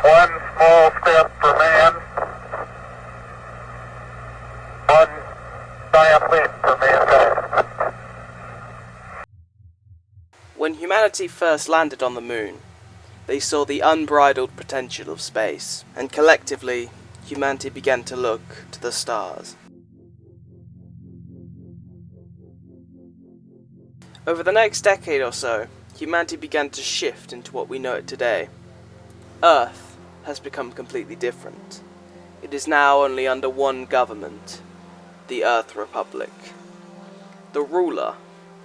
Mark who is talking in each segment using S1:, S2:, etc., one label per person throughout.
S1: One small step for man, one giant leap for mankind.
S2: When humanity first landed on the moon, they saw the unbridled potential of space, and collectively, humanity began to look to the stars. Over the next decade or so, humanity began to shift into what we know it today. Earth has become completely different. It is now only under one government, the Earth Republic. The ruler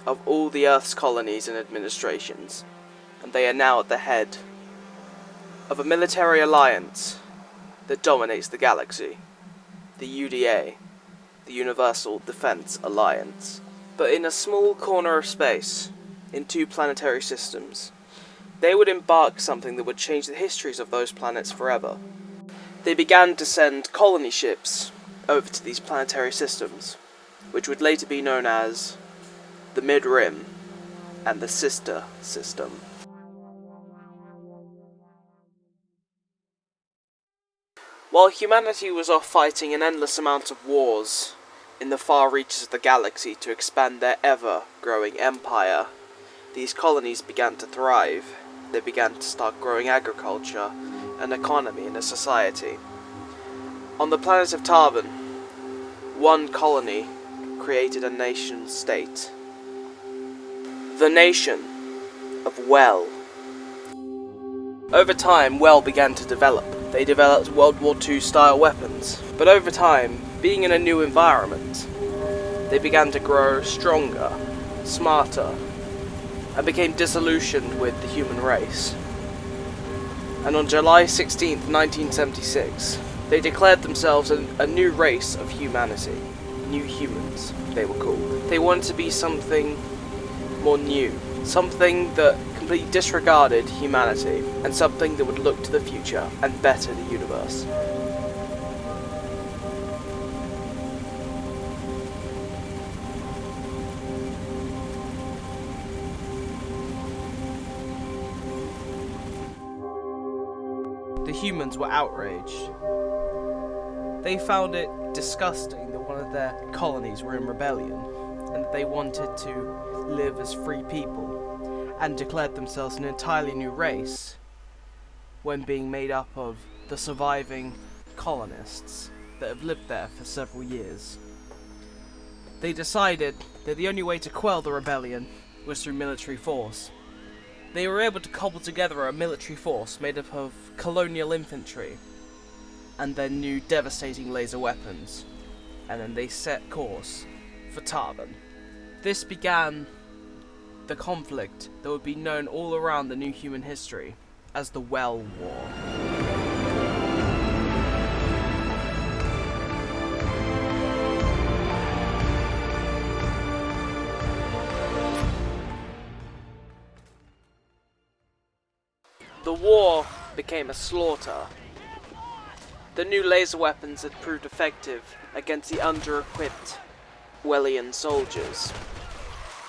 S2: of all the Earth's colonies and administrations, and they are now at the head of a military alliance that dominates the galaxy, the UDA, the Universal Defense Alliance. But in a small corner of space, in 2 planetary systems, they would embark something that would change the histories of those planets forever. They began to send colony ships over to these planetary systems, which would later be known as the Mid-Rim and the Sister System. While humanity was off fighting an endless amount of wars in the far reaches of the galaxy to expand their ever-growing empire, these colonies began to thrive. They began to start growing agriculture, an economy, and a society. On the planet of Tarvan, one colony created a nation-state. The nation of Well. Over time, Well began to develop. They developed World War II style weapons, but over time, being in a new environment, they began to grow stronger, smarter, and became disillusioned with the human race. And on July 16th, 1976, they declared themselves a new race of humanity. New humans, they were called. They wanted to be something more new, something that completely disregarded humanity, and something that would look to the future and better the universe. The humans were outraged. They found it disgusting that one of their colonies were in rebellion, and that they wanted to live as free people, and declared themselves an entirely new race, when being made up of the surviving colonists that have lived there for several years. They decided that the only way to quell the rebellion was through military force. They were able to cobble together a military force made up of colonial infantry and their new devastating laser weapons, and then they set course for Tarvan. This began the conflict that would be known all around the new human history as the Well War. The war became a slaughter. The new laser weapons had proved effective against the under-equipped Wellian soldiers.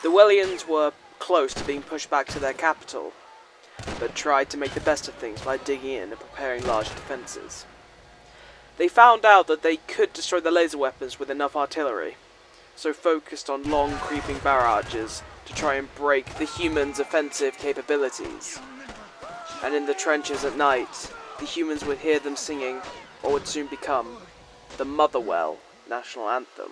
S2: The Wellians were close to being pushed back to their capital, but tried to make the best of things by digging in and preparing large defences. They found out that they could destroy the laser weapons with enough artillery, so focused on long creeping barrages to try and break the humans' offensive capabilities. And in the trenches at night, the humans would hear them singing what would soon become the Motherwell national anthem.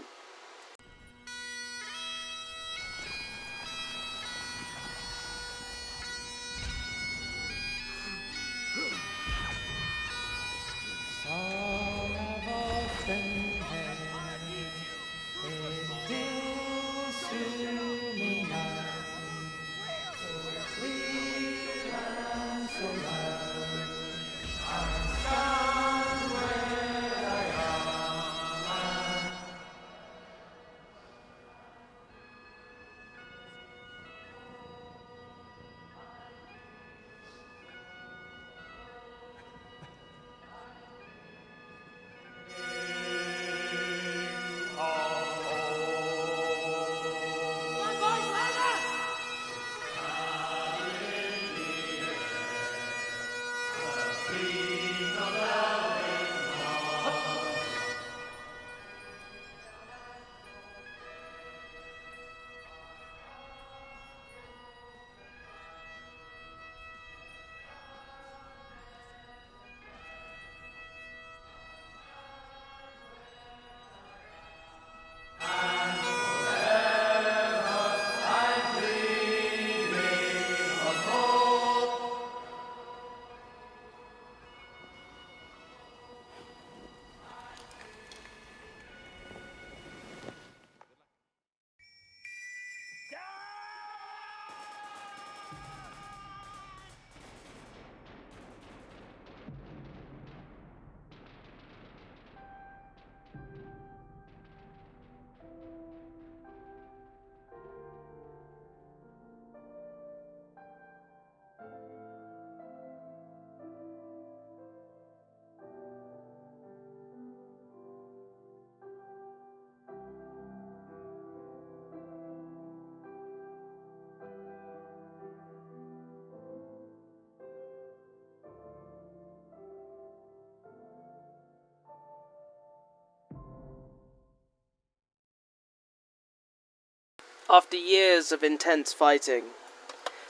S2: After years of intense fighting,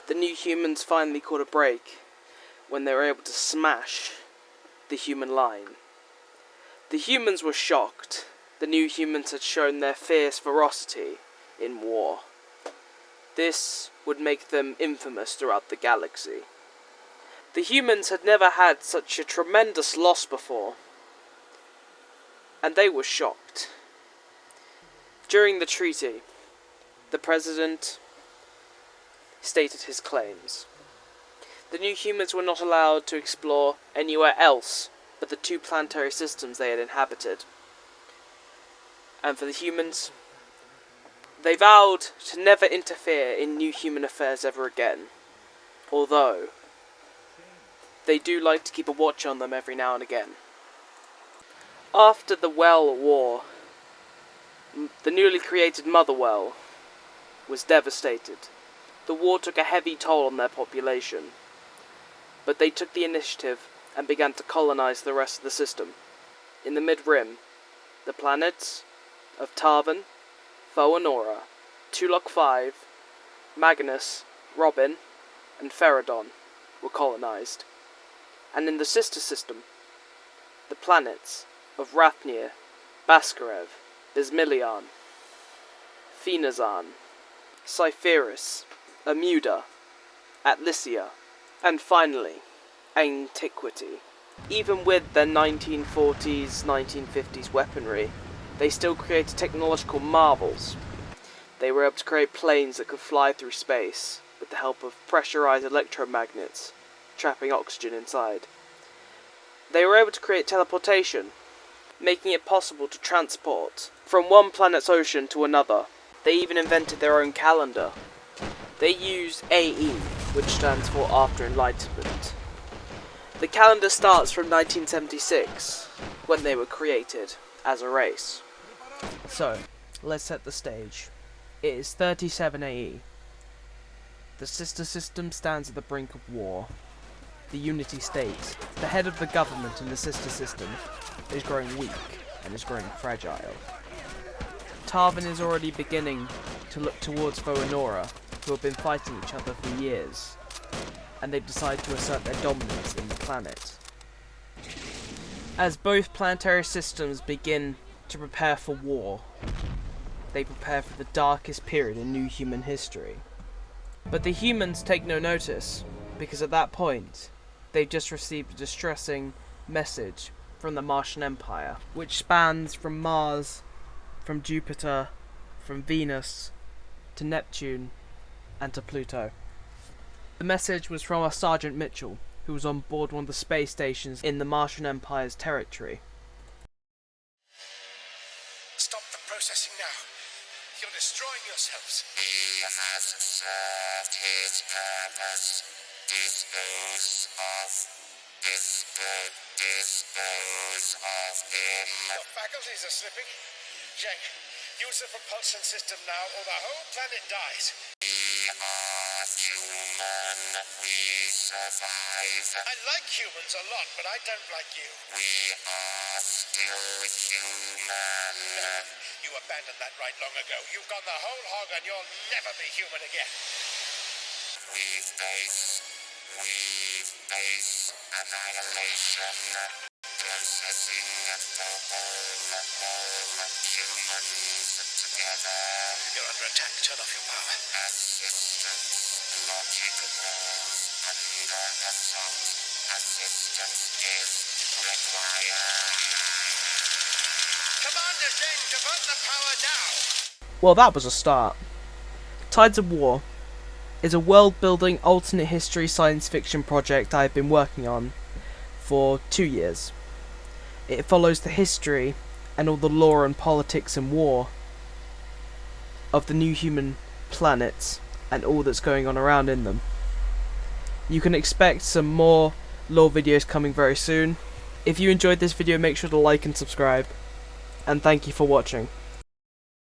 S2: the new humans finally caught a break when they were able to smash the human line. The humans were shocked. The new humans had shown their fierce ferocity in war. This would make them infamous throughout the galaxy. The humans had never had such a tremendous loss before, and they were shocked. During the treaty, the President stated his claims. The new humans were not allowed to explore anywhere else but the 2 planetary systems they had inhabited. And for the humans, they vowed to never interfere in new human affairs ever again, although they do like to keep a watch on them every now and again. After the Well War, the newly created Motherwell was devastated. The war took a heavy toll on their population, but they took the initiative and began to colonize the rest of the system. In the Mid-Rim, the planets of Tarvan, Foanora, Tulok 5, Magnus, Robin, and Feridon were colonized. And in the sister system, the planets of Rathnir, Baskarev, Bismillion, Phenazan, Cypherus, Amuda, Atlicia, and finally, Antiquity. Even with their 1940s, 1950s weaponry, they still created technological marvels. They were able to create planes that could fly through space with the help of pressurized electromagnets, trapping oxygen inside. They were able to create teleportation, making it possible to transport from one planet's ocean to another. They even invented their own calendar. They used AE, which stands for After Enlightenment. The calendar starts from 1976, when they were created as a race. So, let's set the stage. It is 37 AE. The sister system stands at the brink of war. The Unity State, the head of the government in the sister system, is growing weak and is growing fragile. Tarvan is already beginning to look towards Foanora, who have been fighting each other for years, and they decide to assert their dominance in the planet. As both planetary systems begin to prepare for war, they prepare for the darkest period in new human history. But the humans take no notice, because at that point, they've just received a distressing message from the Martian Empire, which spans from Mars, from Jupiter, from Venus, to Neptune, and to Pluto. The message was from our Sergeant Mitchell, who was on board one of the space stations in the Martian Empire's territory.
S3: Stop the processing now. You're destroying yourselves.
S4: He has served his purpose. Dispose of him.
S3: Your faculties are slipping. Jack, use the propulsion system now or the whole planet dies.
S4: We are human. We survive.
S3: I like humans a lot, but I don't like you.
S4: We are still human.
S3: No, you abandoned that right long ago. You've gone the whole hog and you'll never be human again.
S4: We face annihilation. Processing the whole humans together.
S3: You're under attack. Turn off your power.
S4: Assistance. Logic walls under assault. Assistance is required.
S3: Commander Zeng, divert the power now.
S2: Well, that was a start. Tides of War is a world-building alternate history science fiction project I've been working on for 2 years. It follows the history and all the lore and politics and war of the new human planets and all that's going on around in them. You can expect some more lore videos coming very soon. If you enjoyed this video, make sure to like and subscribe, and thank you for watching.